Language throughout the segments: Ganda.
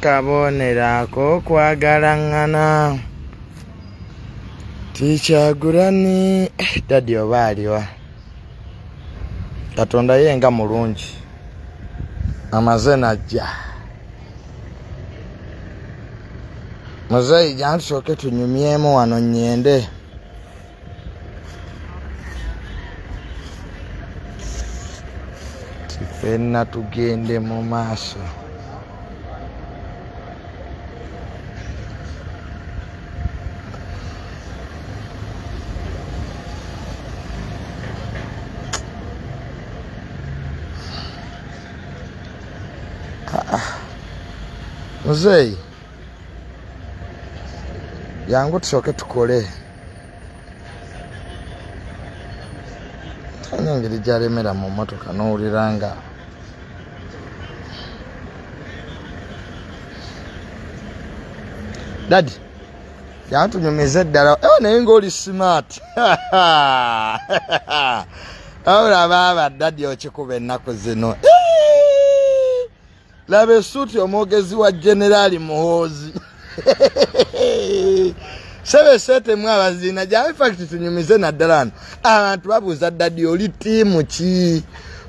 akabonerako kwagalangana tikyagulani dadi oba aliwa Katonda yenga mulungi amaze najja muzeyi jantusooke tunyumyemu wano nyende tifenna tugende mu maaso muzeyi yangu tusooke tukole tanya engeri gyalemera mu mmotoka n'owuliranga dadi yantunyumiza eddala naye ng'oli smart olaba aba dadi okikuba ennaku zino laba esuuti omwogezi wa generali muhoozi sebe setemu abazina gya fact tunyumize naddala ano abantu babuuza dadi oli tiimu ki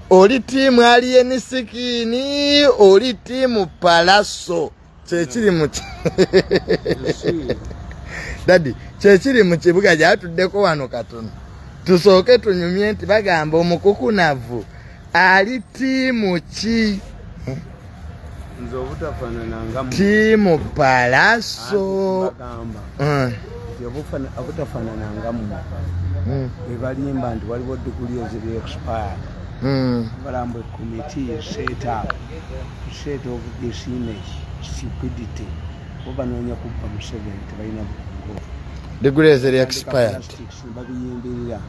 oli tiimu alienisikini oli tiimu Pallaso kyekiri mu dadi kyekiri mu kibuga gyatuddeko wano katono tusooke tunyumye nti bagamba omukukunavu ali tiimu ki tiimu Pallaso abutafaanana ngamu ebalimba nti waliwo diguli eziri expired balambwe committee set of this image stupidity obanoonya kubba mu 7 tebalina bukungo degree eziri expired babiyimbirira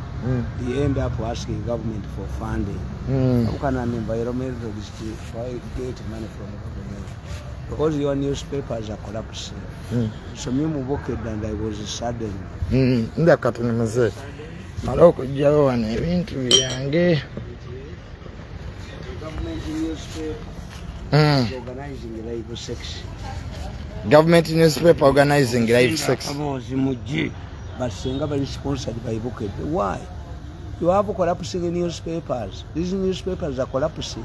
they end up asking government for funding how can an environmentalist get money from the government because your newspapers are collapsing so me mubokedde and I was saddened ndakatunyumize mala okujjawo wano ebintu byange government newspaper organizing live sex but singa bali sponsored by Bukedde. Why? You have collapsing newspapers. These newspapers are collapsing.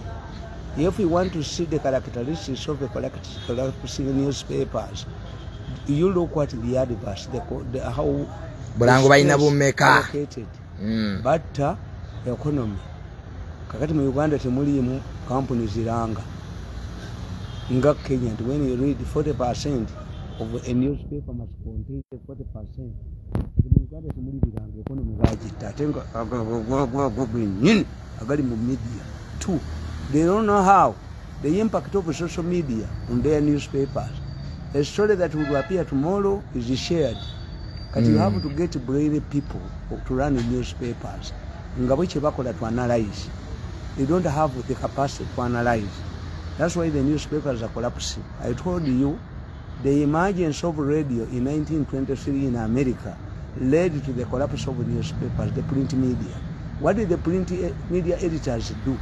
If we want to see the characteristics of the collapsing newspapers, you look at the adverse, how bulango balina bumeka but economy kakati mu Uganda temulimu companies ziranga nga Kenya, and when you read 40% of a newspaper must contain 40%. Media. Two, they don't know how the impact of social media on their newspapers. A story that will appear tomorrow is shared. But you have to get brave people to run the newspapers. To analyze. They don't have the capacity to analyze. That's why the newspapers are collapsing. I told you, the emergence of radio in 1923 in America led to the collapse of newspapers, the print media. What did the print media editors do?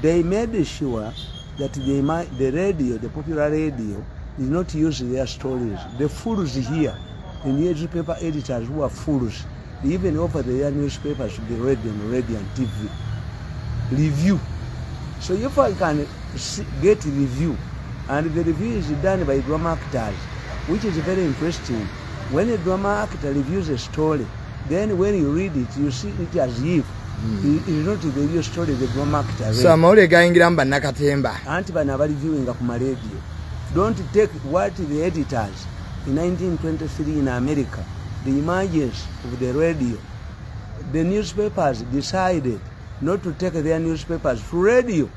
They made sure that the radio, the popular radio, did not use their stories. The fools here, the newspaper editors who are fools, they even offer their newspapers to be read on radio and TV. Review. So if I can get review, and the review is done by drama actors, which is very interesting. When a drama actor reviews a story, then when you read it, you see it as if it is not the real story the drama actor read. So amawulire gayingiramba nakatemba. Anti bano abaliviewinga ku radio. Don't take what the editors in 1923 in America, the emergence of the radio. The newspapers decided not to take their newspapers to radio.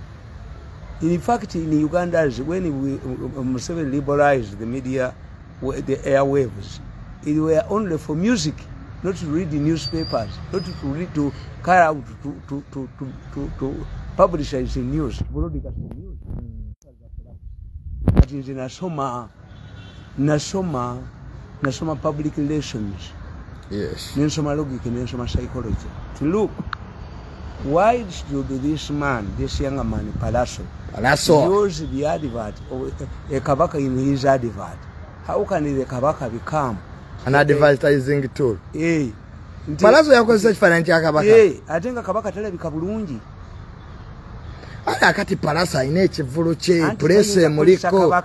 In fact, in Uganda, when we Museveni liberalized the media, the airwaves, it were only for music, not to read the newspapers, not to read, to carry out, to publicize the news, broadcast the news. That is in Nasoma public relations. Yes. Nasoma logic, Nasoma psychology. To look, why should this man, this younger man, Pallaso, use the advert of a kabaka in his advert? How can the kabaka become an advertising tool? Pallaso yakozesa kifaananyi kya kabaka. Ate nga kabaka talabika bulungi. Akati Pallaso alina ekivulu kye pulesi emuliko.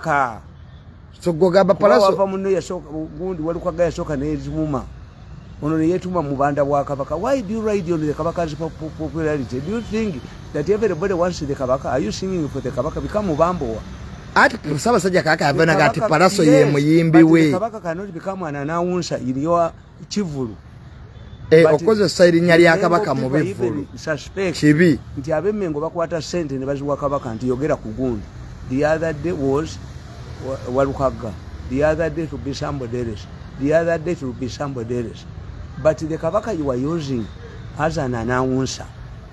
So gogamba Pallaso wava munno yasooka gundi Walukwaga yasooka n'ezimuma. Ono ne yeetuma mu banda bwa kabaka. Why do you ride on the kabaka's popularity? Do you think that everybody wants the kabaka? Are you singing for the kabaka? Become mubambowa. Ati Ssaabasajja Kabaka yavana gati Pallaso ye muyimbi we. Kabaka cannot become an announcer in your kivulu. Okozesa erinnya lya kabaka mu bivulu kibi nti ab'emmengo bakwata ssente ne baziwa kabaka nti yogera ku gundi. The other day was Walukwaga. The other day to be somebody else. The other day to be somebody else. But the kabaka you are using as an announcer,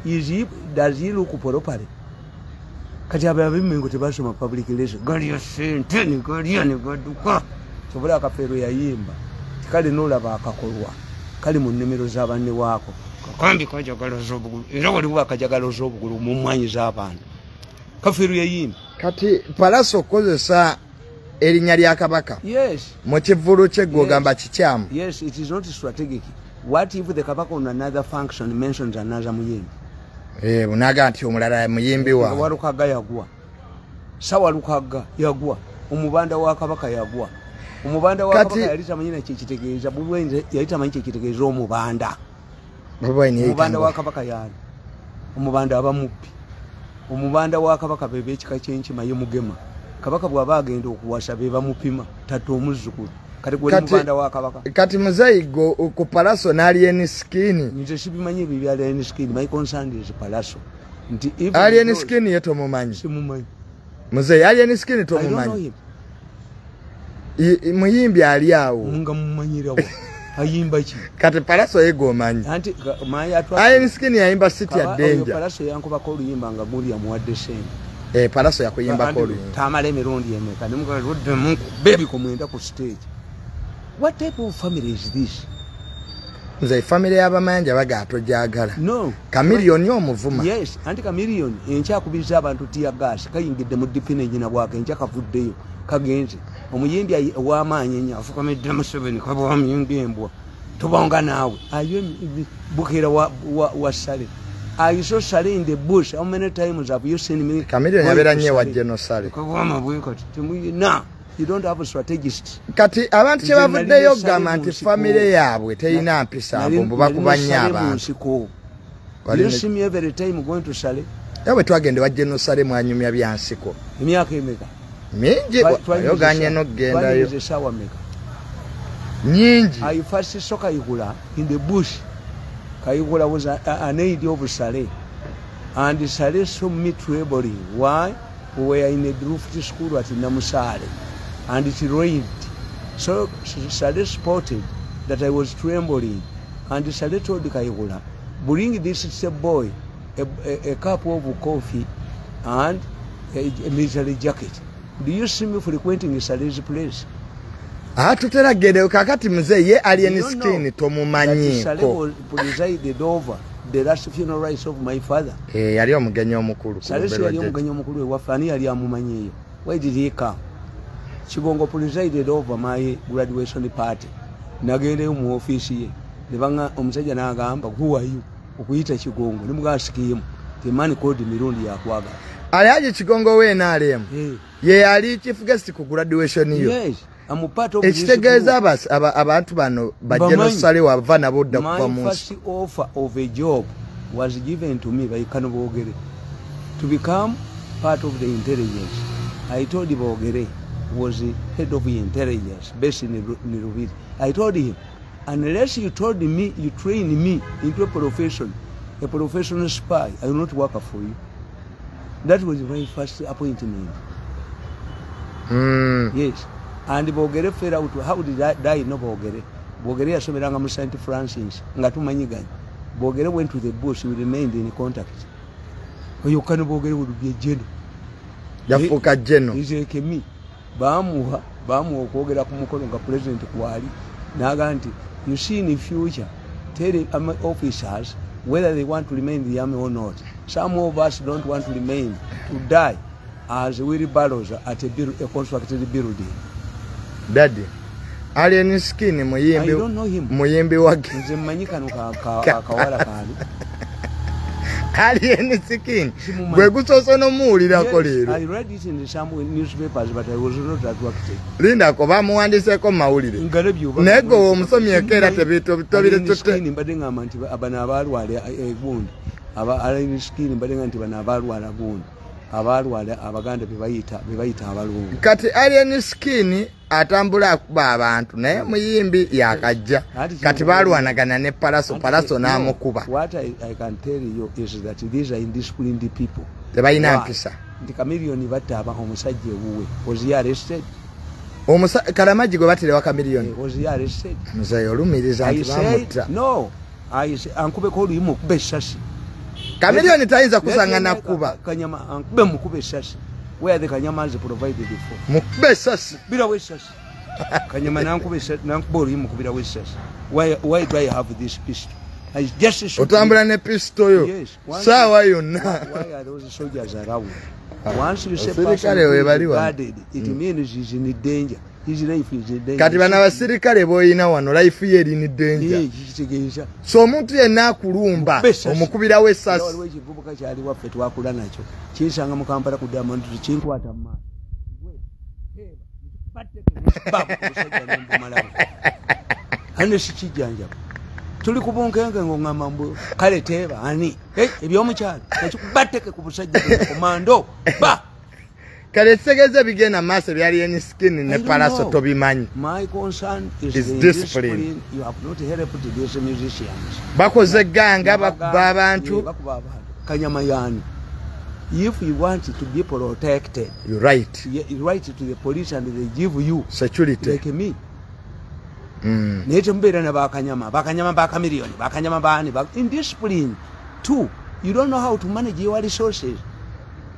does he look properly? Kati ab'emmengo tebasoma public relations. Galiyo ssente ne galya ne gadduka. Sobola akafeero yayimba. Kale n'olaba akakolwa. Kali mu nnimiro z'abanne waako kakambi kajagaloza obugulu era waliwo akajagaloza obugulu mu mmwanyi z'abantu kafiru yayimba kati Pallaso okozesa erinnya lya kabaka mu kivulu kye gwogamba kikyamu. Yes, it is not strategic. What if the kabaka on another function mentions another muyimbi? Bunaga nti omulala muyimbi wa Walukwaga yagwa, Sawalukwaga yagwa, omubanda wa kabaka yagwa. Omubanda wa kabaka yali tamanyina kyekitegeeza bulwenze yali tamanyi kyekitegeeza omubanda. Omubanda wa kabaka yali omubanda abamuppi. Omubanda wa kabaka bebe ekika ky'enkima ye mugema. Kabaka bw'aba agenda okuwasa be bamupima tatta omuzzukulu. Kati gwe mubanda wa kabaka. Kati muzayigo ku Pallaso n'alien skin. Nze sibimanyi ebyo bya alien skin. My concern is Pallaso. Nti alien skin ye tomumanyi. Simumanyi. Muzayi alien skin tomumanyi. Muyimbi ali awo nga mumanyirawo ayimba ki kati Pallaso yego manyi anti maya atwa ayi skin yayimba City ya Danger. Pallaso yankuba ko luyimba nga guli ya muwadde sente. Pallaso yakuyimba ko luyimba Tamale Mirundi emeka nimuka rodde munku baby ko mwenda ku stage. What type of family is this? Nze family y'abamanja bagato jagala. No. Chameleon omuvuma. Yes, anti Chameleon enkyakubiriza abantu tia gas kayingidde mu dipine nyina bwake enkyakavuddeyo kagenze. Omuyindi w'amaanyi nnyo afukamidde Museveni kaba wamuyindi embwa tubonga naawe ayo bukira wa Sale. Are you so Sale in the bush? How many times have you seen me? Chameleon yabeera nnyo wa General Sale. Kagwama bwekati temuyina. You don't have a strategist. Kati abantu kye bavuddeyo gamba nti family yaabwe teyina mpisa mbu bakuba nnyo abantu. You see me every time going to Sale? Yawe twagende wa General Sale mwanyumya byansiko. Emyaka emeka? Mingi yoganye n'okgendayo. Nyingi. I first saw Kayihura in the bush. Kayihura was an aide of Sale. And Sale saw me trembling. Why? We were in a drift school at Namusale. And it rained. So Sale spotted that I was trembling. And Sale told Kayihura, bring this boy a cup of coffee and a military jacket. Do you see me frequenting Sale's place? Tutera gede kakati mzee ye alien skin tomumanyi Sale presided over the last funeral rites of my father. Yali omugenyi omukulu. Sale yali omugenyi omukulu ewafani yali amumanyi. Why did he come? Kigongo presided over my graduation party. Nagende mu office ye. Nebanga omusajja n'agamba who are you? Okuyita Kigongo nimugasikiyemu. The man called Mirundi yakwaga. Aliaje Kigongo we n'alemu. Ye ali chief guest ku graduation yo. Yes. I'm part of ekitegeeza abantu bano bajeno Sale wava nabo dda kuva mu my first offer of a job was given to me by Kanobogere to become part of the intelligence. I told Bogere was the head of the intelligence based in Nairobi. I told him, unless you told me, you train me into a professional spy, I will not work for you. That was my first appointment. Yes. And Bogere fell out. How did I die? No Bogere. Bogere asomeranga mu St. Francis. Nga tumanyiganya. Bogere went to the bush. We remained in contact. Oyo kano Bogere would be a general. Yafuka general. He's like me. Bamuha okwogera ku mukono nga president kwali. Naga nti, you see in the future, tell my officers whether they want to remain in the army or not. Some of us don't want to remain, to die as wheelbarrows at a constructed building. Daddy, Alien Skin, I don't know him. Muyembe wake. Alien Skin. I read it in some newspapers, but I was not attracted. Linda Kobamuandise Mauli. Nego, Musomia skin in Badinga Abanabarwale, a wound. Alien Skin in Badinga Antibanabarwala wound. Abalwala abaganda bebayita abalungu kati Alien Skin atambula kuba abantu naye muyimbi yakajja kati balwanagana ne Pallaso n'amukuba. What I can tell you is that these are indisciplined people. Tebayina mpisa. The chameleon bataba omusajja ewuwe. Was he arrested? Kalamaji gwe batire wa chameleon. Was he arrested? Muzayo olumiriza nti bamutta. No. I say ankube ko limu kube shasi. Chameleon tayinza kusangana kuba. Kanyama ankube mukube shasi. Where the Kanyamas provided it for. Mukube shasi. Bila weshasi. Kanyama nankube shasi nankube limu kubira weshasi. Why do I have this pistol? I just shoot. Otambula ne pistol yo. Yes. Sawa yonna. Why are those soldiers around? Once you say guarded, it means he's in danger. His life is in danger. Kati bana basirikale boyina wano life ye eri ni danger. So omuntu yenna akulumba omukubira we essasi. Waliwo ekivubuka kyali waffe twakula nakyo. Kinsanga mu Kampala ku Diamond kinkwata mu maaso. Hane sikijjanjaba. Tuli kubunkenge ng'ongamba mbu kale teeba ani ebyomukyalo ekikubatteke ku busajja komando ba kale segeze bigenda maaso byali Alien Skin ne Pallaso tobimanyi. My concern is the discipline. You have not helped these musicians. Bakoze ganga bakuba abantu. Kanyama yani. If you want to be protected, you write. You write to the police and they give you security. Like me. Nature na bakanyama bakamillion, bakanyama bani, indiscipline. Two, you don't know how to manage your resources.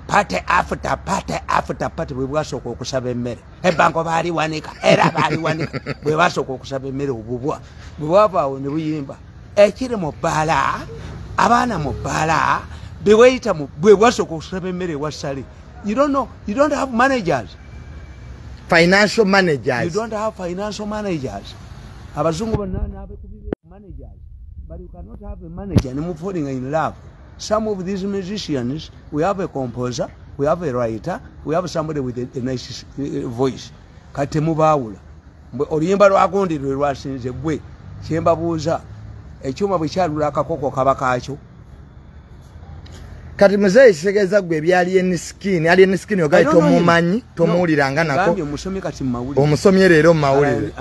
Party after party, we was so kusaba emmere. Ebanko bali wanika, era bali wanika. We was so kusaba emmere obubwa. Bwaba ne buyimba. Ekire mu bala, abana mu bala, bewaita mu bwe was so kusaba emmere wasali. You don't know, you don't have managers. Financial managers. You don't have financial managers. Abazungu banana abekubibe managers, but you cannot have a manager and move falling in love. Some of these musicians, we have a composer, we have a writer, we have somebody with a nice voice. Kate mubawula. Oluyimba lwagondi lwe lwasinze bwe kyemba buuza ekyuma bwe kyalula akakoko kaba kaakyo. Kati muzeyi kisegeza gwe byali Alien Skin ogayi tomumanyi tomuwuliranga nako. Gambye musomi kati mawulire. Omusomye leero mawulire.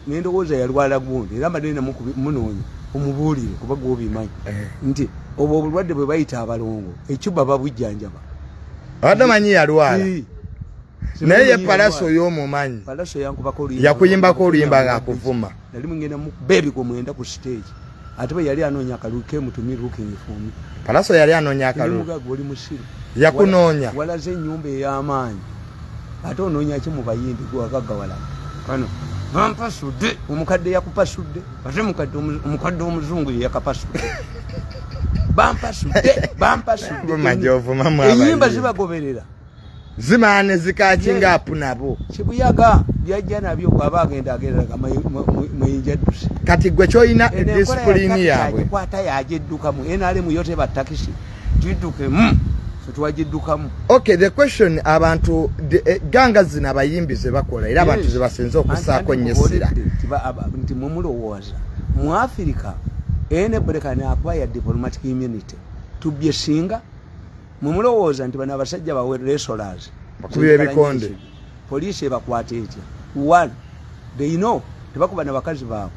Nendowooza yalwala gundi era mbadde munoonya omubuulire kuba gw'obimanyi nti obwo obulwadde bwe bayita abalongo ekyuba babujjanjaba. Abadde manyi yalwala. Naye ye Pallaso y'omumanyi. Pallaso yankubako oluyimba. Yakuyimbako oluyimba ng'akuvuma. Nali mungenda mu beebi ko mwenda ku stage. Ate bwe yali anoonya akalulu came to me looking for me. Pallaso yali anoonya akalulu. Yakunoonya. Walaze ennyumba ey'amaanyi. Ate onoonya ki mu bayimbi gwe wagaggawala. Kano bampasudde omukadde yakupasudde ate omukadde omuzungu ye yakapasudde. Bampasudde. Ennyimba zibagoberera. Zimaane zikakinga apu nabo. Kibuyaga byajja nabyo kwaba agenda mweyinjadduse. Kati gwe kyoyina discipline yaabwe. Kwata yageddukamu enale mu yote batakisi. Tudduke tuwageddukamu. Okay, the question abantu ganga zina bayimbi ze bakola era abantu ze basenza okusaako nnyesira. Nti mumulowooza mu Africa ene brekani acquire diplomatic immunity to be a singer. Mumulowooza nti bano abasajja bawe wrestlers bakubira ebikonde police ebakwata etya. One, they know tebakuba n'abakazi baabwe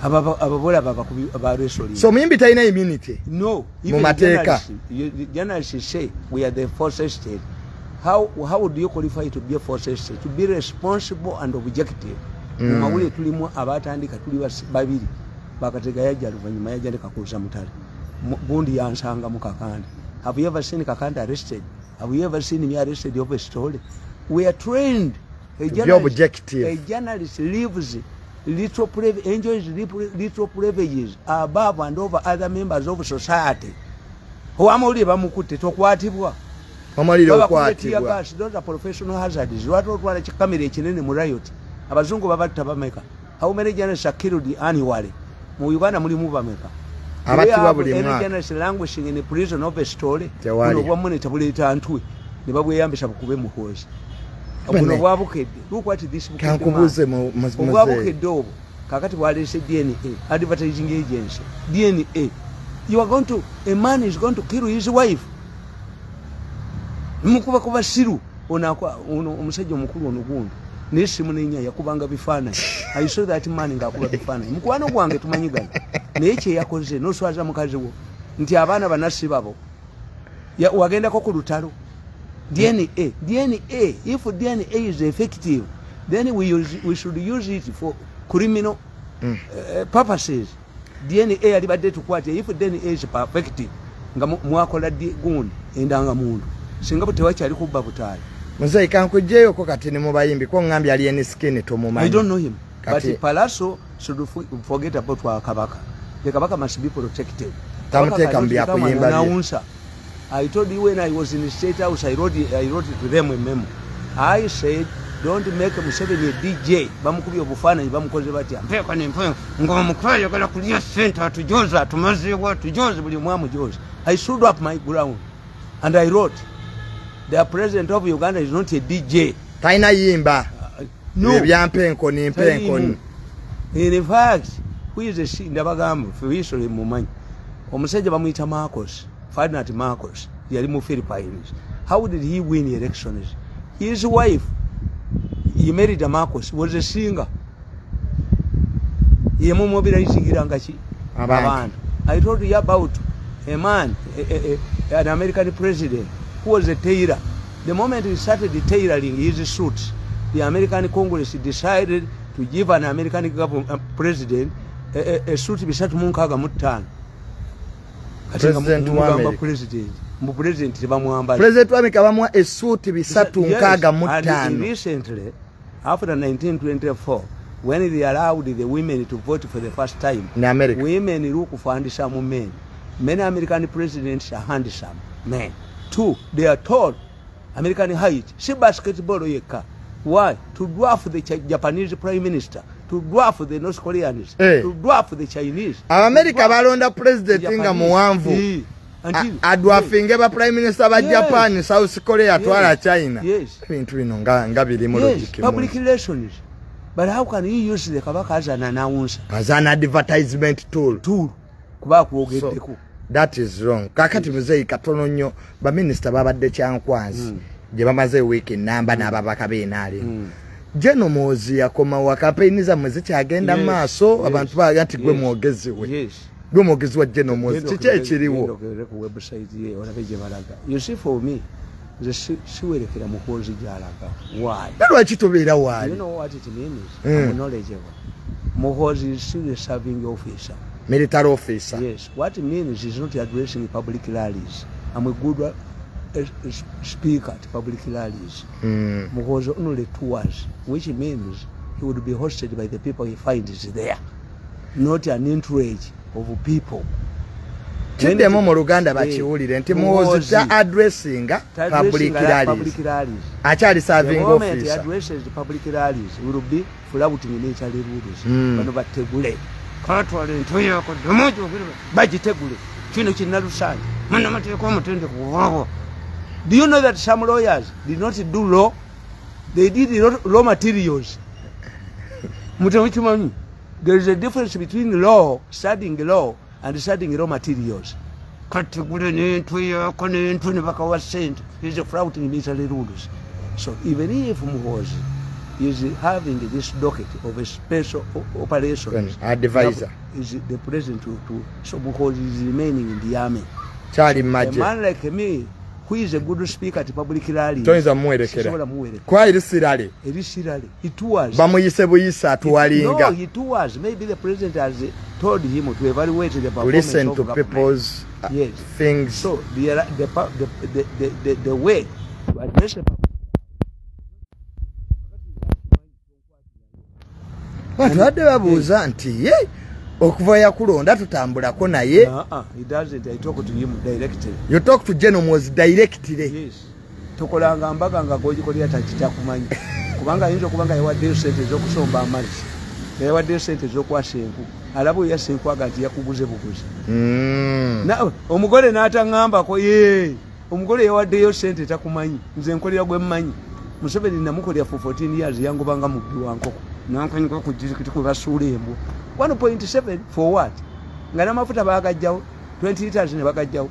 ababola ba wrestling. So muyimbi talina immunity. No, mu mateeka. Journalists say we are the force state. How would you qualify to be a force state? To be responsible and objective. Mumawule tulimu abatandika tuli babiri bakatega yajja luvanyuma yajja lekakuza mutale. Bundi yansanga mu Kakanda. Have you ever seen Kakanda arrested? Have you ever seen me arrested of a story? We are trained. A journalist lives enjoys little privileges above and over other members of society. Wamuli bamukutte tokwatibwa. Wamali okwatibwa. Those are professional hazards. Lwatotwala kikamera ekinene mu riot. Abazungu babatta bameka. How many journalists are killed annually? Mu Uganda mulimu bameka. Abatibwa buli mwaka. Any journalist languishing in a prison of a story. Kuno bwamone tabuleta ntwe. Ne babweyambisa bukube muhozi. Kuno bwabukedde. Look what this book. Kankubuze mu mazima. Bwabukedde obwo. Kakati bwalese DNA advertising agency. DNA. A man is going to kill his wife. Mukuba kuba siru onakwa omusajja omukulu ono gundi nesimu nenya yakubanga bifana. I saw that man ngakuba bifana. Mukwano gwange tumanyigana. Neche yakoze no swaza mukazi wo. Nti abana banasi babo. Ya wagenda ko ku Olutalo. DNA. If DNA is effective, then we should use it for criminal purposes. DNA alibadde tukwate. If DNA is effective, nga mwakola gundi endanga mundu. Singapo tewakyali kubba butaali. Muzei kankujjeyo ko kati ne mubayimbi ko ngambye ali eni skin to mumanyi. I don't know him. Kati. But Pallaso should forget about wa Kabaka. The Kabaka must be protected. Tamuteka mbya kuyimba. I told you when I was in the State House, I wrote it to them a memo. I said, don't make Museveni a DJ. Bamukubi obufana bamukoze batya. Mpeka ne mpeka ngoma mukwayo kala kulia center tujoza tumaziwa tujoze buli mwamu joze. I stood up my ground and I wrote, the president of Uganda is not a DJ. Taina yimba. No. Ebyampenko ni mpenko. In fact, who is the ndabagamba for history mumanyi. Omusajja bamuyita Marcos, Ferdinand Marcos, yali mu Philippines. How did he win elections? His wife, he married a Marcos, was a singer. Yemu mobilizing ngachi abantu. I told you about a man, an American president who was a tailor. The moment he started tailoring his suits, the American Congress decided to give an American government president a suit bisatu munkaga mutano. President wa President tebamwambala. President wa America bamwa a suit bisatu nkaga mutano. And recently, after 1924, when they allowed the women to vote for the first time, in America, women look for handsome men. Many American presidents are handsome men. Two, they are tall. American height. See basketball yeka. Why? To dwarf the Japanese prime minister. To dwarf the North Koreans. To dwarf the Chinese. America balonda president nga muwanvu. Adwarfinge ba prime minister ba Japan, South Korea, twala China. Yes. Bintu bino nga biri mu logic. Public relations. But how can you use the Kabaka as an announcer? As an advertisement tool. Kuba kuogeddeko. That is wrong. Kakati muzei katono nnyo ba minister babadde kyankwanzi. Je bamaze week namba n'ababaka beenali. Jeno mozi yakoma wa campaign za mwezi agenda maso abantu baga ati gwe mwogezi we. Yes. Gwe mwogezi wa jeno mozi. Chiche ekiriwo. Website ye olabeje balaga. You see for me, the siwerekera mukozi jalaga. Why? Nalwa kitobera wali. You know what it means? I'm knowledgeable. Muhozi is still a serving officer. Military officer. Yes. What it means is not addressing public rallies. I'm a good speaker at public rallies. Muhozi only tours, which means he would be hosted by the people he finds there, not an entourage of people. Kidemo mu Luganda bakiwulire nti Muhozi addressing public rallies. Achali serving officer. The moment he addresses the public rallies, he will be flouting nature rules. Bano bategule. Katwale ntoya ko domojo bagitegule. Kino kinalusanya. Mana mateko omutende kuwawo. Do you know that some lawyers did not do law? They did law materials. There is a difference between law, studying law, and studying raw materials. He's flouting military rules. So even if Muhozi is having this docket of a special operations advisor, is the president so Muhozi is remaining in the army. Charlie A Maje. man like me, who is a good speaker at public rallies. Toiza muwerekera. Kwa irisirale. It was. Bamuyise buyisa atuwalinga. No, it was. Maybe the president has told him to evaluate the performance. Listen to people's things. So the way to address the Batwadde babuuza nti ye okuva yakulonda tutambulako naye. He doesn't. I talk to him directly. You talk to Genomos directly? Yes. Tokolanga mbaga nga gojikolya takitakumanyi. Kubanga ayinza okubanga yawaddeyo ssente z'okusomba amazzi. Yawaddeyo ssente z'okwasa enku. Alabo yassa enku agati yakuguze buguzi. Omugole n'ataŋŋambako ye. Omugole yawaddeyo ssente takumanyi. Nze nkolera gwe mmanyi. Museveni namukolera for 14 years yangobanga mubbi wa nkoko. Nankanyuka ku disitulikiti kwe basuula embwa. 1.7 for what? Nga n'amafuta baagajjawo 20 liters ne bagajjawo.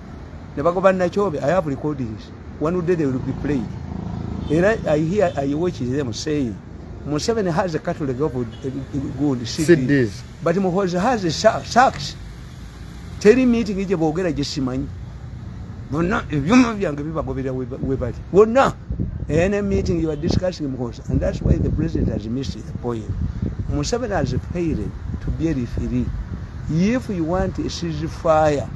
Ne bagoba Nachobe. I have recordings. One day they will be played. And I watch them saying, Museveni has a cattle of good CDs. But Muhozi has a sharks. Telling me to get a bogera Jessimani. But not if you have young people with it. Well, no. Any meeting you are discussing Muhozi. And that's why the president has missed the point. Museveni has failed to be a referee. If you want a ceasefire,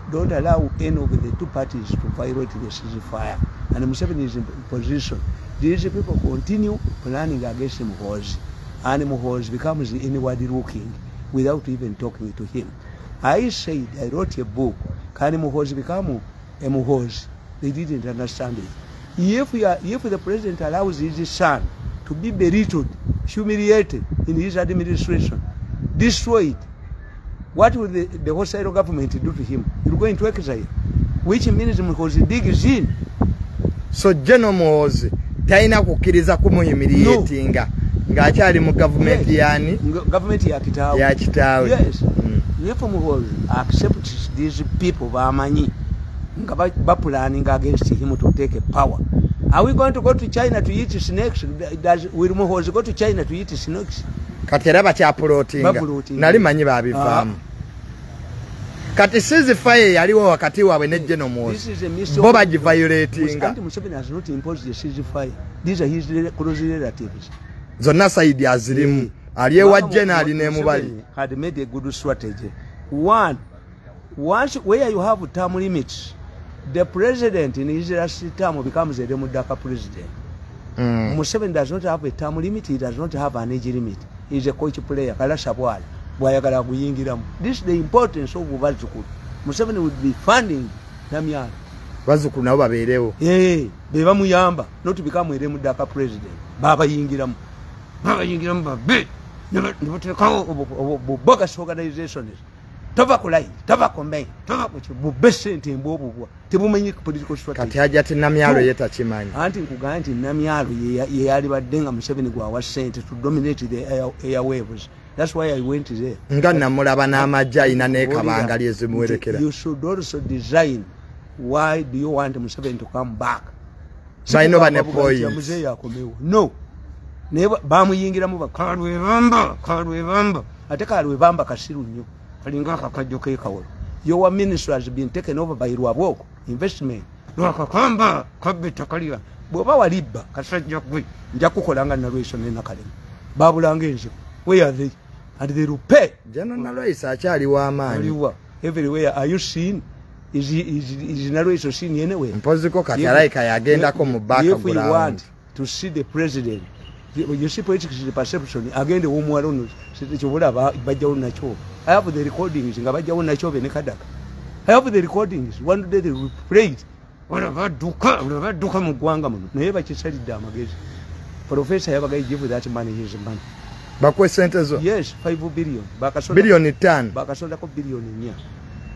don't allow any of the two parties to violate the ceasefire. And Museveni is in position. These people continue planning against Muhozi. And Muhozi becomes inward looking without even talking to him. I said, I wrote a book. Can Muhozi become a Muhozi? They didn't understand it. If the president allows his son to be belittled, humiliated in his administration, destroyed, what will the hostile government do to him? You're going to exile, which means Muhozi digs in. So General Muhozi taina kukkiriza kumuyimiriyetinga ng'akyali mu government yani government ya kitaawe. Yes. If Muhozi accepts these people bamanyi nga baplanning against him to take power, are we going to go to China to eat snakes? Will Muhozi go to China to eat snakes? Kati era bakyapulotinga nali manyi babivaamu. Kati ceasefire yaliwo wakati waabwe ne General Muhozi bo bagiviolatinga. Anti Museveni has not imposed the ceasefire. These are his close relatives. Zonna side azirimu. Aliye wa General ne mubali. Had made a good strategy. One, once where you have term limits, the president in his last term becomes a Demodaka president. Museveni does not have a term limit. He does not have an age limit. He is a coach player. Kalashabwala. This is the importance of Bazukulu. Museveni would be funding Namyalo. Bazukulu nabo babeerewo. Beba muyamba not to become a Demodaka president. Baba yingiramu. Babe. Bogus organizations. Tova kulai, tova kombe, tova kuchi bubesente mbobubwa. Tebumenyi political strategy. Kati haja ati Namyalo yeta chimanyi. Anti nkuga anti Namyalo ye yali baddenga Museveni gwa wa sente to dominate the airwaves. That's why I went there. Nga namulaba n'amajja ina ne kabanga lyezimwerekera. You should also design why do you want Museveni to come back? Baino bane boys. No. Neba bamuyingiramu kalwebamba. Ate kalwebamba kasiru nnyo. Kalinga kakajjo ke kawolo. Your ministry has been taken over by Rwaboko investment. Lwakakamba kabita kaliya. Bwoba walibba kasajja gwe nja kukolanga narration ena kalema. Babulanga enzo. Where are they? And they will pay. General Lois achali wa amaanyi. Everywhere are you seen? Is narration seen anywhere? Mpoziko katalaika yagendako mu background. If we want to see the president, you see politics is the perception. Again the woman I have the recordings. I have the recordings. One day they will play it. Never said damn again. Professor have a guy give that money his money. Bakwe sente zo? Yes, 5 billion. Billion 5. Bakasoda ko billion nya.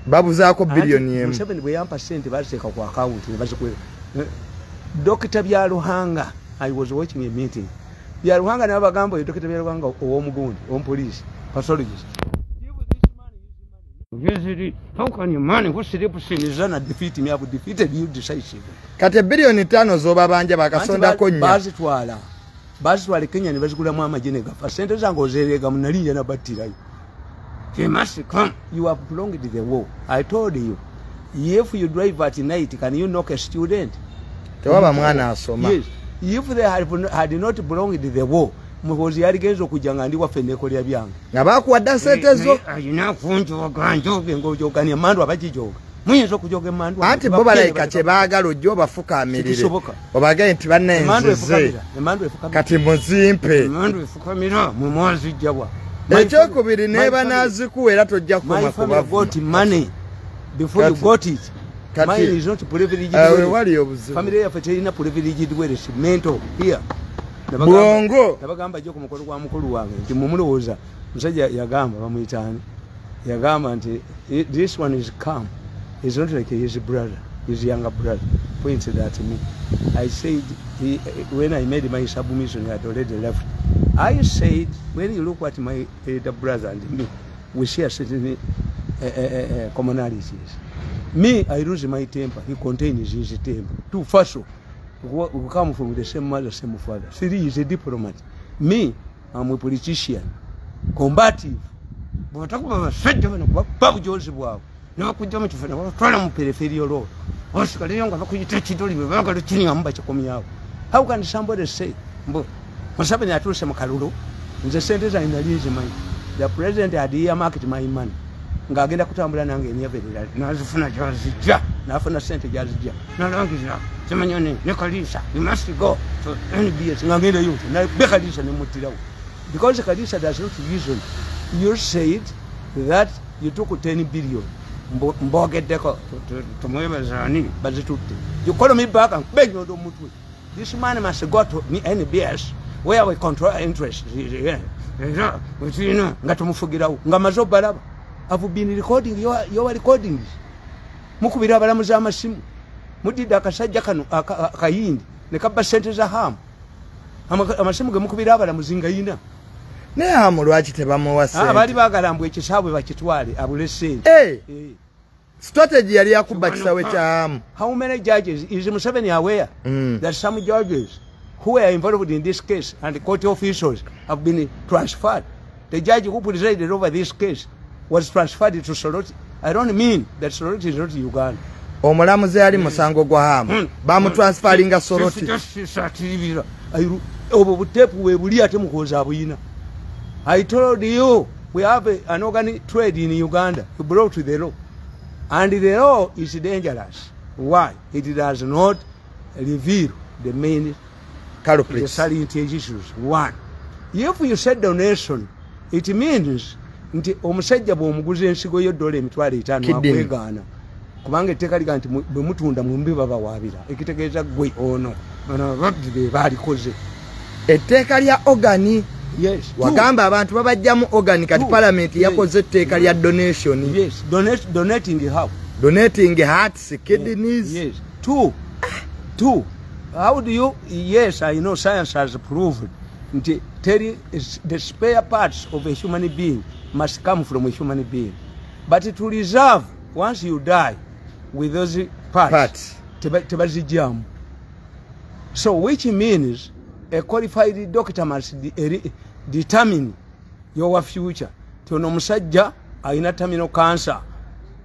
Babu zako billion yemu. 7% baziteka ku account ne bazikwe. Dr. Byaruhanga, I was watching a meeting. Byaruhanga nabagambo Dr. Byaruhanga owomugundi, police, pathologist. How can you money? What's the repression is not defeat me? I have defeated you decisively. Kate billion 5 zoba banje bakasonda ko nya. Bazitwala Kenya ne bazigulamu amajene gafa. Sente zango ozerega munalinja na batirayo. They must come. You have prolonged the war. I told you. If you drive at night, can you knock a student? Tewaba mwana asoma. Yes. If they had not prolonged the war, Muhozi yali genzo kujanga ndi wafe nekolya byange. Nabakuwadda sente zo. Ayina kunjo ganjo bengo jogani amandu abajijoga. muyinza okujoga emandu anti bo balayika kye baagala ojja obafukaamirire obagaye nti bannenzize kati muzimpe emandu efukamira mwe mwazijjabwa ekyokubiri neeba naazikuwa era tojja kukoma money before you got it mine is not privileged family yaffe terina privileged dwellers mental here bwongo nabagamba jjo ku mukolo gwa mukulu wange nti mumulowooza musajja yagamba bamuyitaani yagamba nti this one is calm. He's not like his brother, his younger brother. Pointed at me. I said, when I made my submission, he had already left. I said, when you look at my elder brother and me, we share certain commonalities. Me, I lose my temper. He contains his temper. Too fast. We come from the same mother, same father. Three is a diplomat. Me, I'm a politician. Combative. But talk about a no kujja mu kifana twala mu peripheral road osikale yonga bakuyita kidoli bagala chini amba chakomi yao. How can somebody say mbo Museveni atuse mu kalulu nze sente za inalize mai the president had earmarked my money ngagenda kutambula nange enyaberera nazifuna jazija nafuna sente jazija nalangiza semanyone ne kalisa you must go to NBS ngagenda yote na bekalisa ne mutirawo because kalisa does not reason. You said that you took 10 billion mbogeddeko tumwebazani bazitutte. You call me back and beg no mutwe. This man must go to NBS where we control interest. Nga tumufugirawo nga mazo balaba. I've been recording your recordings. Mukubira abalamuzi amasimu. Mudida akasajja kano akayindi ne kabba sente za hamu. Amasimu ge mukubira abalamuzi nga yina. Ne hamu lwaki tebamuwa sente. Bali baagala mbwe ekisabwe bakitwale abule sente. Strategy yali yakubba kisawe kya hamu. How many judges is Museveni aware that some judges who were involved in this case and the court officials have been transferred? The judge who presided over this case was transferred to Soroti. I don't mean that Soroti is not Uganda. Omulamuzi yali musango gwa hamu bamutransferinga Soroti. Obo butepu we buli ate mukoza abuyina. I told you we have an organic trade in Uganda. You brought to the law. And the law is dangerous. Why? It does not reveal the main culprits, the salient issues. One, if you said donation, it means nti omusajja bw'omuguza ensigo y'edola emitwalo 5 akwegaana kubanga etteeka liga nti bwe mutunda mu mbi babawaabira ekitegeeza gwe ono bano babbi be baalikoze etteeka lya ogani. Yes. Wagamba abantu babajjamu organic kati parliament yakoze etteeka lya donation. Yes. Donating how? Donating hearts, kidneys. Yes. Two. How do you? Yes, I know science has proved. The spare parts of a human being must come from a human being. But to reserve, once you die, with those parts. Tebazijamu. So which means a qualified doctor must determine your future. Tono musajja ayina terminal cancer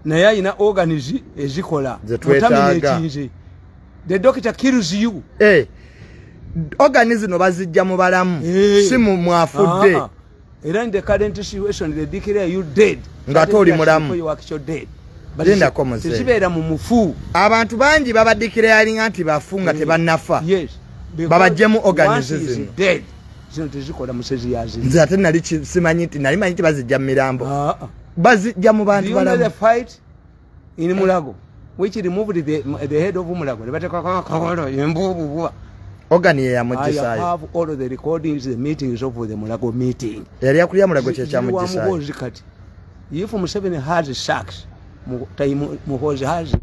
naye ayina organs ezikola mutaminate. The doctor kills you. Organs no bazijja mu balamu si mu mwafudde. Era in the current situation they declare you dead nga toli mulamu. You actually dead. Linda komoze. Sibeera mu mufu. Abantu bangi babadikirayalinga nti bafunga tebannafa. Yes. Babajjemu organizes dead. Zino tezikola musezi yazi. Nze ate nali simanyi nti nali manyi nti bazijja mu mirambo. Bazijja mu bantu balamu. The fight in Mulago which removed the head of Mulago. Ogani ya Mujisayo. I have all of the recordings, the meetings of the Mulago meeting. Yali yakulya Mulago kya Mujisayo. If Museveni has sacks, Muhozi has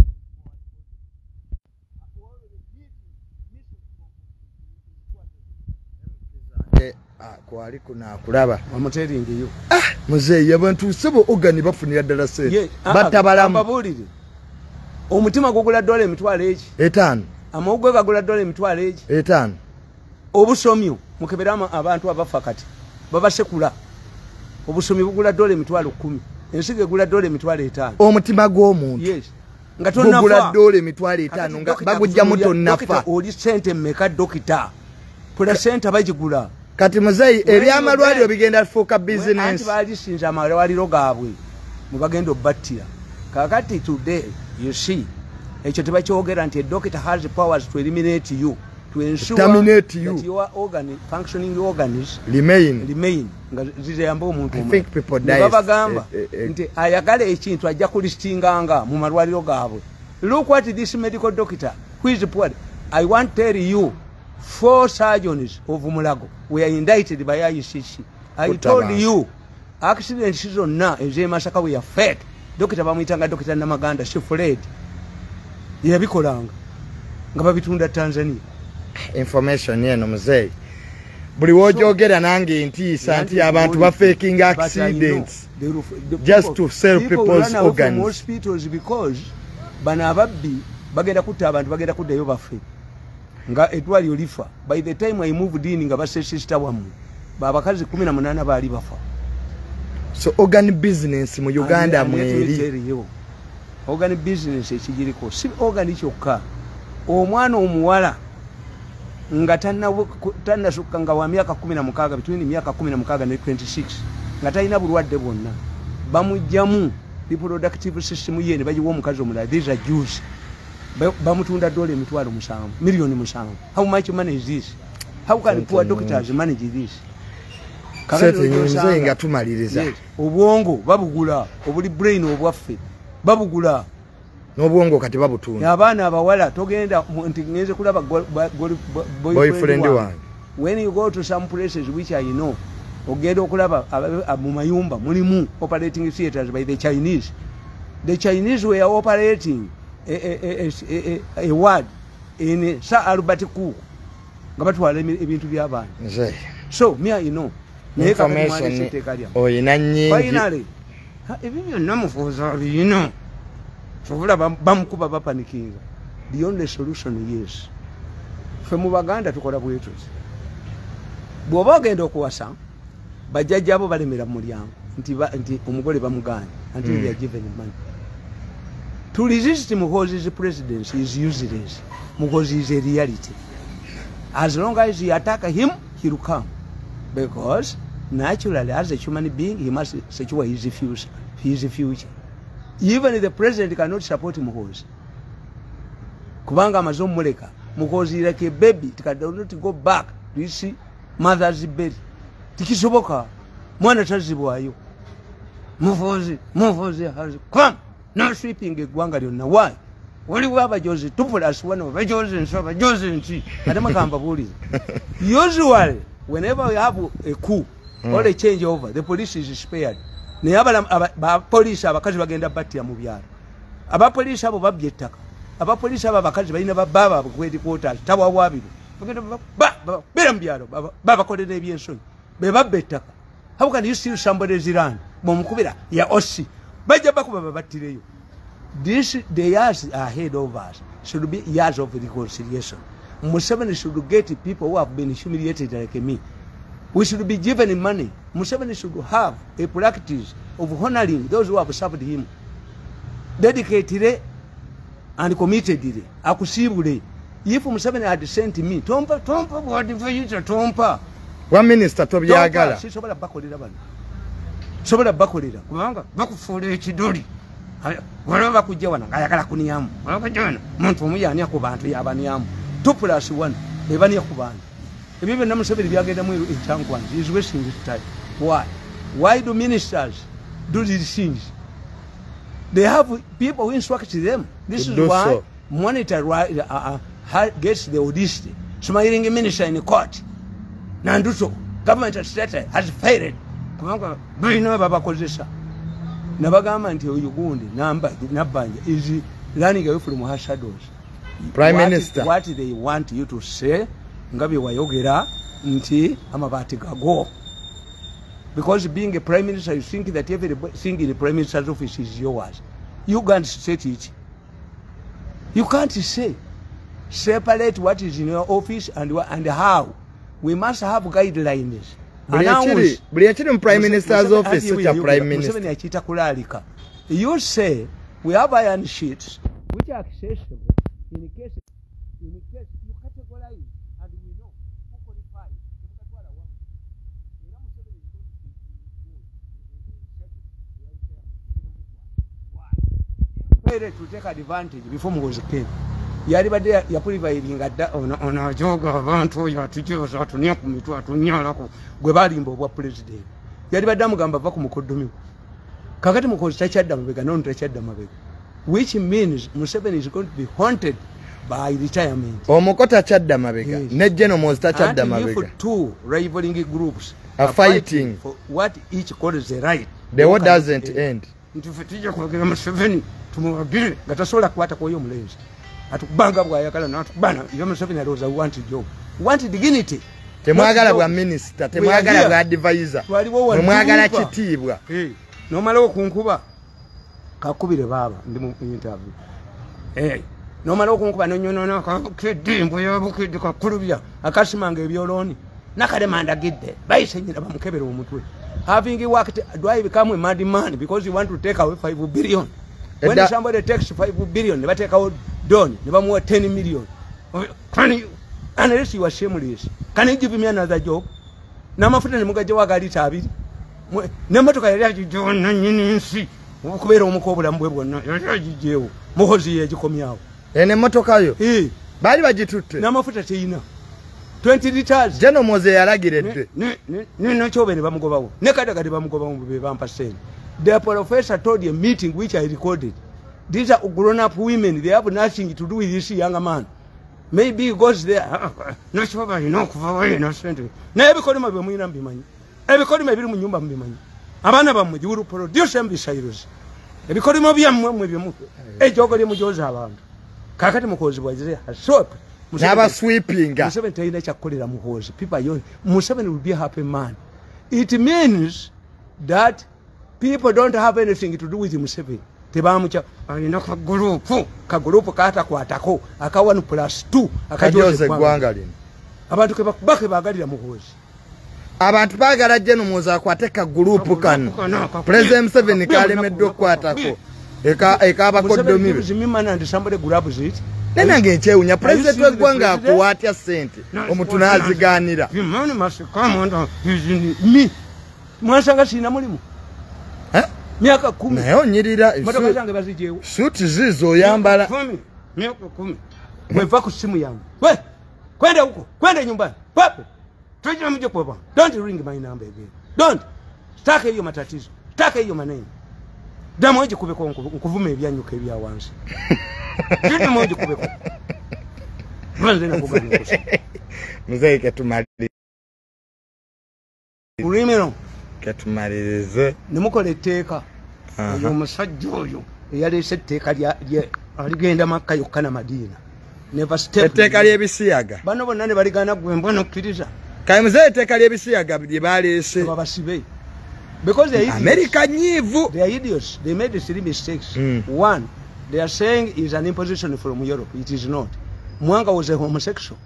kwali kuna kulaba amuteringi yo muzeyi abantu sebo ogani bafunira ddala sente batabalamu babulire omutima gugula dola emitwalo eki 5 amawugwe gagula dola emitwalo eki 5 obusomyo mukeberamu abantu abafa kati babasekula obusomi bugula dola emitwalo 10 ensigo egula dola emitwalo 5 omutima gw'omuntu yes nga tonnafa gugula dola emitwalo 5 nga bagujja muto nafa oli sente meka dokita pula sente abagigula kati muzeyi ebyamalwaliro bigenda fuuka business. Anti balisinza amalwaliro gaabwe mubagenda obbattira kakati today You see, ekyo tebakyogera nti a doctor has the powers to eliminate you, to ensure that your functioning organs remain. nga zizeyamba omuntu I think people die. Babagamba nti ayagala ekintu ajja kulistinganga mu malwaliro gaabwe. Look what this medical doctor who is poor. I want to tell you 4 surgeons of Mulago were indicted by ICC. I told you accidents zonna eze Masaka we are fake. Dokita bamuyitanga Dokita Namaganda she fled. Yabikolanga nga babitunda Tanzania. Information yeno muzei. Buli wojogera nange ntiisa nti abantu ba faking accidents just to sell people's organs. Hospitals because bana ababbi bagenda kutta abantu bagenda kuddayo bafe. Nga etwali olifa. By the time I moved in nga base sister wamu. Babakazi 18 baali bafa. So organ business mu Uganda mweri. Organ business ekigiriko si organ kyokka. Omwana omuwala nga tannasukka nga wa myaka 16 between myaka 16 ne 26 nga talina bulwadde bwonna bamujjamu reproductive system ye ne bagiwa omukazi omulala. These are Jews. Bamutunda $7 million. How much money is this? How can poor doctors manage this? Nga tumaliriza. Obwongo babugula, obuli brain obwaffe babugula. N'obwongo kati babutunda. Abaana abawala togenda nti ngeze kulaba boyfriend wange. When you go to some places which I know, ogenda okulaba mu mayumba mulimu operating theaters by the Chinese. The Chinese were operating a ward in Sir Albert Cook nga batwala ebintu by'abantu. So me I know. Information oyina nnyingi. Finally ebyo byonna mufuuza bino sobula bamukuba bapanikinga. The only solution is fe mu Baganda tukola bwetuzi. Bw'oba ogenda okuwasa bajjajja abo balemera mu mulyango nti omugole bamuganye until they are given money. To resist Muhoozi's presidency is useless. Muhoozi is a reality. As long as you attack him, he will come. Because naturally, as a human being, he must secure his future. Even the president cannot support Muhoozi. Kubanga amazo muleka. Muhoozi like a baby, it cannot go back to his mother's belly. Tikisoboka. Mwana tazibwayo. Muhoozi has come. No sweeping eggwanga lyonna. Why? Waliwo abajozi 2+1 abajozi nso abajozi nti ate makamba buliza. Usually whenever we have a coup or a change over, the police is spared. Naye abapoliisi abakazi bagenda battira mu byalo. Abapoliisi abo babbye ettaka. Abapoliisi abo abakazi balina bababa kweti quarters tabawabiro. Bagenda bera mu byalo babakolera ebyensonyi. Be babba ettaka. How can you steal somebody's land? Bomukubira ya osi. Baja bakuba babattireyo. The years ahead of us should be years of reconciliation. Museveni should get people who have been humiliated like me. We should be given money. Museveni should have a practice of honoring those who have served him. Dedicatedly and committedly. Akusibule. If Museveni had sent me, Tompa, what if you Tompa? One minister to byagala. Sisobola bakolera bano. Sobola bakolera. Kubanga bakufuula ekidoli. Waliwo bakujja wano ng'ayagala kuniyamu. Bakujja wano muntu omuyanya ku bantu yabanyamu. 2+1 bebanya ku bantu. Ebyo byonna Museveni byagendamu enkyankwanzi. He is wasting his time. Why? Why do ministers do these things? They have people who instruct them. This is why so. Monitor gets the audacity. Smiling minister in court. Nanduso, government has failed. Kubanga balina babakozesa. Nabagamba nti oyo gundi nabanja is running away from her shadows. Prime Minister. What they want you to say, ngabe wayogera nti amabati gago. Because being a prime minister, you think that everything in the prime minister's office is yours. You can't say it. You can't say. Separate what is in your office and how. We must have guidelines. Buli prime minister's office such a prime minister. You say we have iron sheets which are accessible in case you categorize and we know who qualifies. Pere to take advantage before Muhozi came. Yali bade ya pulivairinga da ona joga abantu ya tujoza atunya kumitu atunyala ko gwe balimba obwa president. Yali bade amugamba va ku mukoddomi. Kakati Muhozi tachadda mabega non tachadda mabega. Which means Museveni is going to be haunted by retirement. Omukota chadda mabega. Yes. Ne General Muhozi tachadda mabega. And two rivaling groups are fighting for what each calls the right. The war doesn't end. Ntufetija kwa Museveni tumuwagire gatasola kwata kwa yo mulenzi. Atukubanga bwa yakala na atukubana yo Museveni alowooza want job. Want dignity. Temwagala bwa minister, temwagala bwa advisor. Temwagala kitiibwa. Nomala okunkuba kakubire baba ndi mu interview. Nomala okunkuba nonyonona kedimbo yabukide kakulubya akasimanga ebyoloni nakalemanda gidde bayisenyira bamukebera omutwe. Having worked, do I become a madman because you want to take away 5 billion? When somebody takes 5 billion, they take out done, never more 10 million. Can you, unless you are shameless, can you give me another job? Namafuta Mugajawa got it, Abby. Never took a John Nancy, Mokubero Mokobra Mbwebon, Mohozi, you come out. And a motokayo, by Vajitut, Namafuta Tina. 20 liters. General Mose alagire. No chobeni bamugobawo. Nekadagadi bamugobawo be bampaseni. The professor told a meeting which I recorded. These are grown up women. They have nothing to do with this younger man. Maybe he goes there. No choba you know kuva no sente. Na ebikoli mabe mwina mbimanyi. Ebikoli mabiri mu nyumba mbimanyi. Abana bamwe juru produce ambisairos. Ebikoli mabya mmwe byo mu. Ejogoli mujoza abantu. Kakati Muhozi bwazire shop. Never sweeping. Museveni taina chakolera Muhozi. People yon Museveni will be a happy man. It means that people don't have anything to do with Museveni. Tebamucha alina kagulupu kata kwatako aka 1+2 akajoze gwanga lino. Abantu ke bakubake bagalira Muhozi. Abantu bagala jeno muza kwateka gulupu kanu. President Museveni kalemeddo kwatako. Eka abakoddomibe. Zimimana and somebody grabs it. Nena ngecheunya president wegwanga akuwatya sente omuntu naziganira. The money must come under me. Mwasanga sina mulimu. Miaka 10. Nayo nyirira motoka zange bazijewo. Suit zizo yambala. 10. Miaka 10. Mweva ku simu yangu. We. Kwenda huko. Kwenda nyumbani. Pape. Tuje mje kwa baba. Don't ring my number again. Don't. Stake hiyo matatizo. Stake hiyo maneno. Damu eje kubeko nkuvume ebyanyuka ebya wansi. Ndio moja kubeko. Mwanze na kugana kusa. Mzee ketumalize. Ulimeno ketumalize. Nimukole teka. Yo musajja oyo yali seteka lya aligenda Makka yokana Madina. Never step. Teka lya bisiyaga. Bano bonna ne baligana gwembono kiriza. Kai mzee teka lya bisiyaga bye balese. Babasibe. Because they are American Nivu. They are idiots. They made 3 mistakes. One, they are saying it's an imposition from Europe. It is not. Mwanga was a homosexual.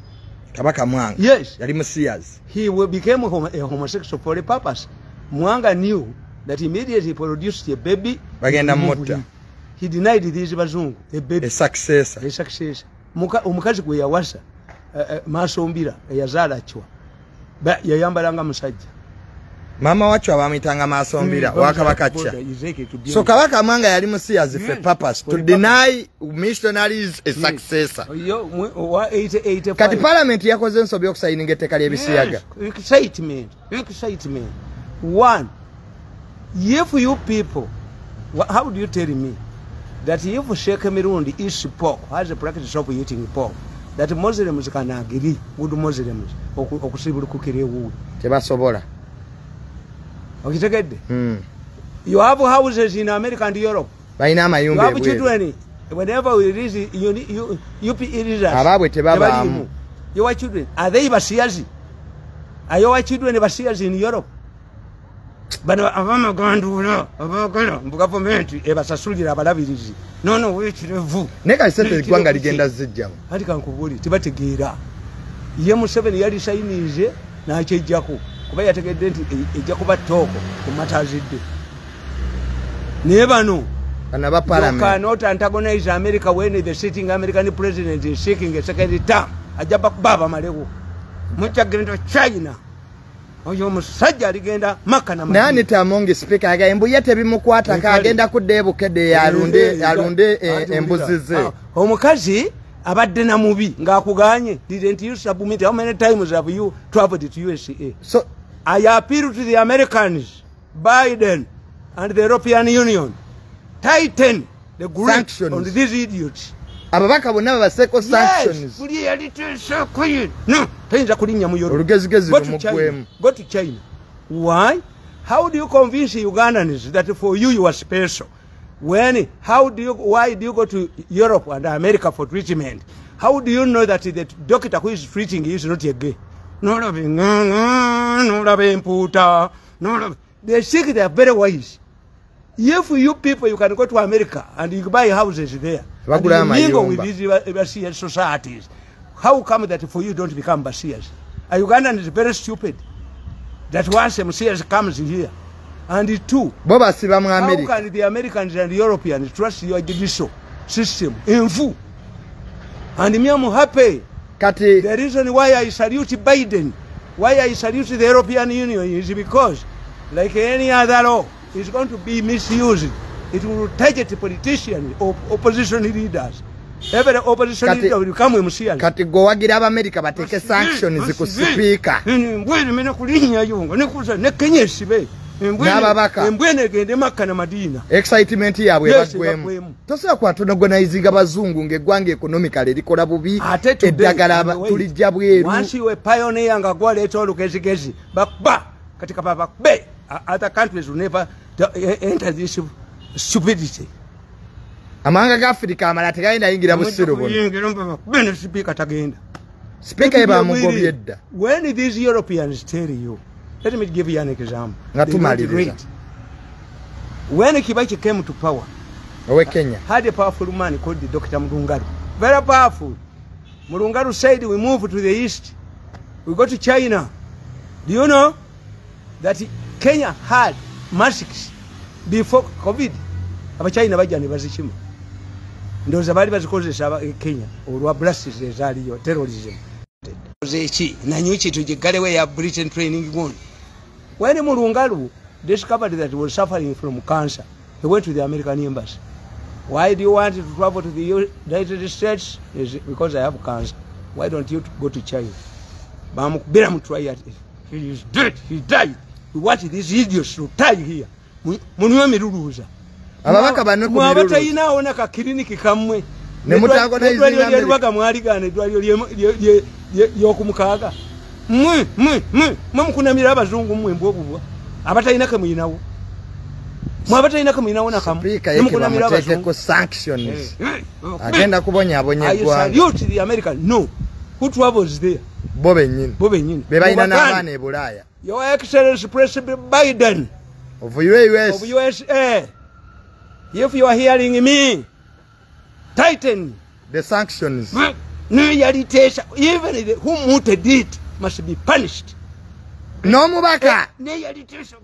Kabaka Mwanga. Yes. Yali Messias. He became a homosexual for a purpose. Mwanga knew that immediately he produced a baby. Bagenda mota. He denied this bazungu. A baby. A successor. A successor. Omukazi gwe yawasa. Masombira. Yazala chwa. Yayambalanga musajja. Mama wacho abamitanga masombira wakabakacha. So Kabaka Mwanga yali Messias for purpose to deny missionaries a successor. Kati parliament yakoze nsobi okusayininga etteka ly'ebisiyaga. Excitement. One, if you people, how do you tell me that if Sheikh Mirundi eats pork, has a practice of eating pork, that Muslims can agree with Muslims okusibulukukira ewu tebasobola. You have houses in America and Europe. You have children. Whenever we release you your children, are they Basiazi? Are your children Basiazi in Europe? But Avama Gandula, Avagana, government, Ebasasulia, Balavizi. No, which revu. Neka said the Gwanga agenda Zijam. Hadikan Kubuli, Tibatigira. Yamu 7 years Chinese, Nache Jaku. Kubaya take denti ejakuba toko kumatazidde. Never know. Another parliament. You cannot antagonize America when the sitting American president is seeking a second term. Ajaba baba malego. Mucha gendo China. oyo musajja aligenda Makka na Madina nani tamonge speaker agaye mbuye tebimukwata ka agenda kudebukedde alunde embuzi ze omukazi abadde na mubi ngakuganye didn't you submit how many times have you traveled to USA so I appeal to the Americans Biden and the European Union tighten the grip on these idiots ababaka bonna baseko sanctions kuli yalitesa koyi no tayinza kulinya mu Europe olugezigezi lumugwemu go to China why how do you convince Ugandans that for you are special when why do you go to Europe and America for treatment how do you know that the doctor who is treating you is not a gay no they think they are very wise if you people you can go to America and you buy houses there and you mingle with these overseas societies how come that for you don't become Basias a Ugandan is very stupid that once MCS comes here and two Boba siba mu how America can the Americans and the Europeans trust your judicial system in full and me am happy kati the reason why I salute Biden why I salute the European Union is because like any other law it's going to be misused it will target politicians or opposition leaders every opposition leader will come with MCS kati go wagira aba America bateke sanctions ku speaker mbwene mena kulinya yungo nekuza nekenye sibe mbwene gende Makka na Madina excitement yabwe bagwemu tosobola kwatonogonizing abazungu ngegwange economically likola bubi eddagala tulijja bweru once you a pioneer nga gwaleeta olugezigezi bakba katika baba be other countries will never enter this stupidity amanga ga Africa amala tegayina yingira busiro bono bene speaker tagenda speaker eba mugobyedda when these Europeans tell you let me give you an example when Kibaki came to power Kenya had a powerful man called Dr. Mulungaru very powerful Mulungaru said we move to the east we go to China do you know that Kenya had masks before COVID abachina bajani bazishima ndoza bali bazikozesa Kenya olwa blasts ezaliyo terrorism zechi na nyuchi tujigalewe ya Britain training one when Mulungaru discovered that he was suffering from cancer he went to the American embassy why do you want to travel to the United States is because I have cancer why don't you go to China bamukubira mutry he is dead he died we want these idiots to die here munwe miruluza ababaka banne ku mirulu abatayina ona ka clinic kamwe ne mutago na izinga ne lwaga mwali gane dwalyo yokumukaga mukunamira abazungu mwe mbobubwa abatayina kamuyinawo mwabatayina kamuyinawo nakamu mukunamira abazungu ko sanctions agenda kubonya abonyegwa salute the American no who travels there bobe nyine be bayina nabane Bulaya your excellency President Biden of USA if you are hearing me tighten the sanctions no yalitesha even who muted it must be punished no mubaka ne yalitesha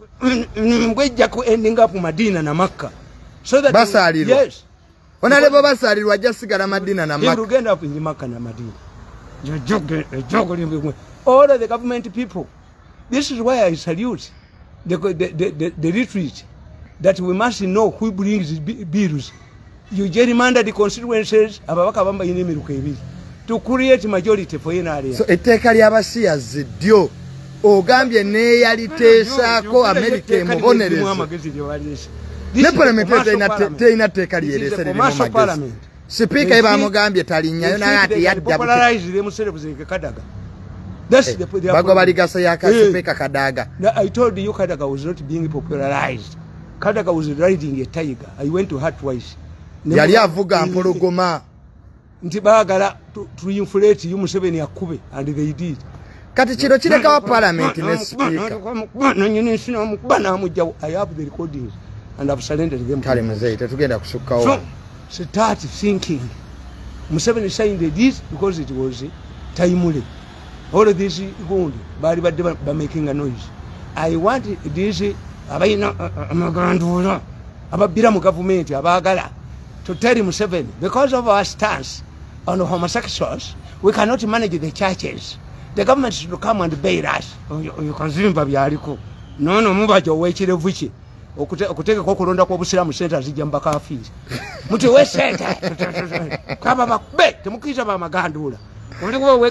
ngweja ku ending up Madina na Makka so that basaliro yes onalebo basaliro ajasigala Madina na Makka you get up in Makka na Madina all of the government people this is why I salute the retreat that we must know who brings bills you gerrymander the constituencies ababaka bamba yine miruka ebiri to create majority for in area so etteeka ly'abasiya ziddyo ogambye ne yaliteesako America emubonereze ne parliament teyina tteeka lyerese lirimu magezi speaker ebamugambye talinnyayo naye ati yadda bago baligasa yaka speaker Kadaga I told you Kadaga was not being popularized Kadaga was riding a tiger I went to her twice yali avuga mpologoma nti bagala to inflate you Museveni akube and they did kati kiro kireka wa parliament ne speaker I have the recordings and I've surrendered them kale mzee tetugenda kusukkawo so start thinking Museveni signed this because it was timely all of this gold bali badde making a noise I want this abayina amagandula ababira mu government abagala to tell Museveni because of our stance on homosexuals we cannot manage the churches The government should come and bail us. You kazimba byaliko. No mubajo wekirevu ki. Okuteka ko kulonda kwa busiramu center zijamba ka fees. Muti we center. Kaba bakbe temukiza ba magandula.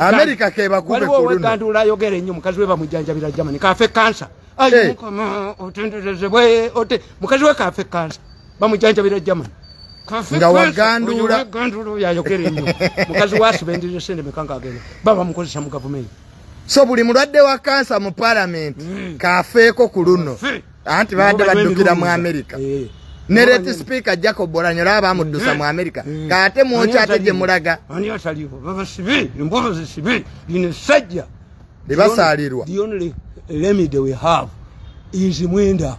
America ke bakube kuluna. Magandula yogere nnyo mukazi we bamujanjabira Germany ka fe cancer. Ayi mukama otendeze we ote mukazi we ka fe cancer. Bamujanjabira Germany. Nga wagandula ya yogere nnyo. Mukazi wasibendije sende mekanga agene. Baba mukozesa mu government. So buli mulwadde wa cancer mu parliament kafeeko ku luno. Anti badde baddukira mu America. Nereti speaker Jacob Bolanyola abamuddusa mu America. Kate mwokyate gye mulaga. Ani ataliwo baba sibi imbono zisibi ine sajja. Libasalirwa. The only remedy we have is Mwenda.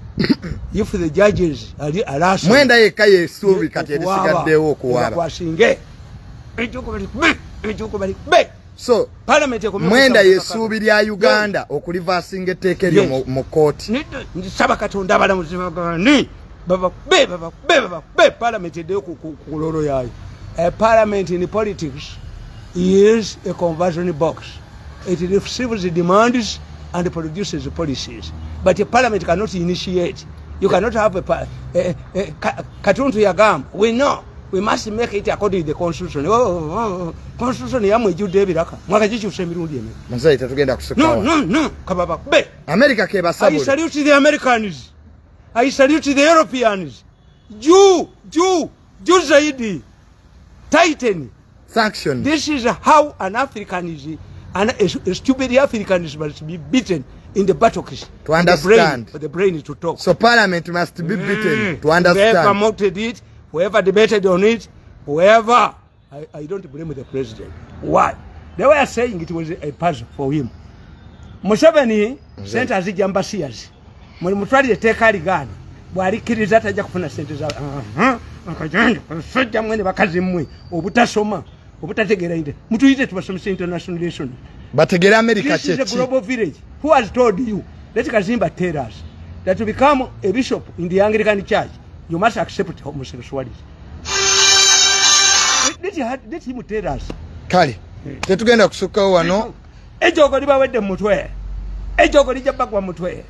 If the judges are arrest Mwenda yekka yesuubi kati erisigaddewo okuwaba. Kwasinge. Ejoko bali be. So Mwenda yesuubi lya Uganda okulivasinga etteeka eryo mu kooti. Ndisaba Katonda abalamuzi baba be parliament ede ku lolo yayo. A parliament in politics is a conversion box. It receives the demands and produces the policies. But a parliament cannot initiate. You cannot have a Katuntu Yagam. We know. We must make it according to the constitution. Constitution yamwe jude biraka. Mwakajichuse Mirundi eme. Mzee tatugenda kusukawa. No. Kababa be. America ke basabuli. I salute the Americans. I salute the Europeans. Jew Zaidi. Titan. Sanction. This is how an African is, a stupid African must be beaten in the buttocks. To understand. For the brain to talk. So parliament must be beaten to understand. Whoever promoted it, whoever debated on it, whoever, I don't blame the president. Why? They were saying it was a puzzle for him. Museveni sent as the embassies. Mutwali eteka ligani. Bwalikiriza tajja kufuna sente za. Akajanja sojja mwene bakazi mmwe obutasoma obutategera inde. Mutuyite tubasomesa international relation. Bategera America This is a global village. Who has told you? Let Kazimba tell us that to become a bishop in the Anglican Church, you must accept homosexuality. Let him tell us. Kali. Tetugenda kusukawo wano. Ejogo libawedde mutwe. Ejogo lijabagwa mutwe.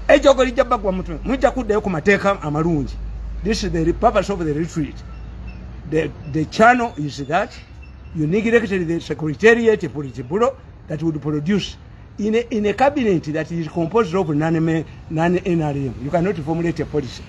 Ejogo lijabagwa mutwe. Mujja kuddayo ku mateeka amalungi. This is the purpose of the retreat. The channel is that you neglected the secretariat Politburo that would produce in a cabinet that is composed of non-NRM. You cannot formulate a policy.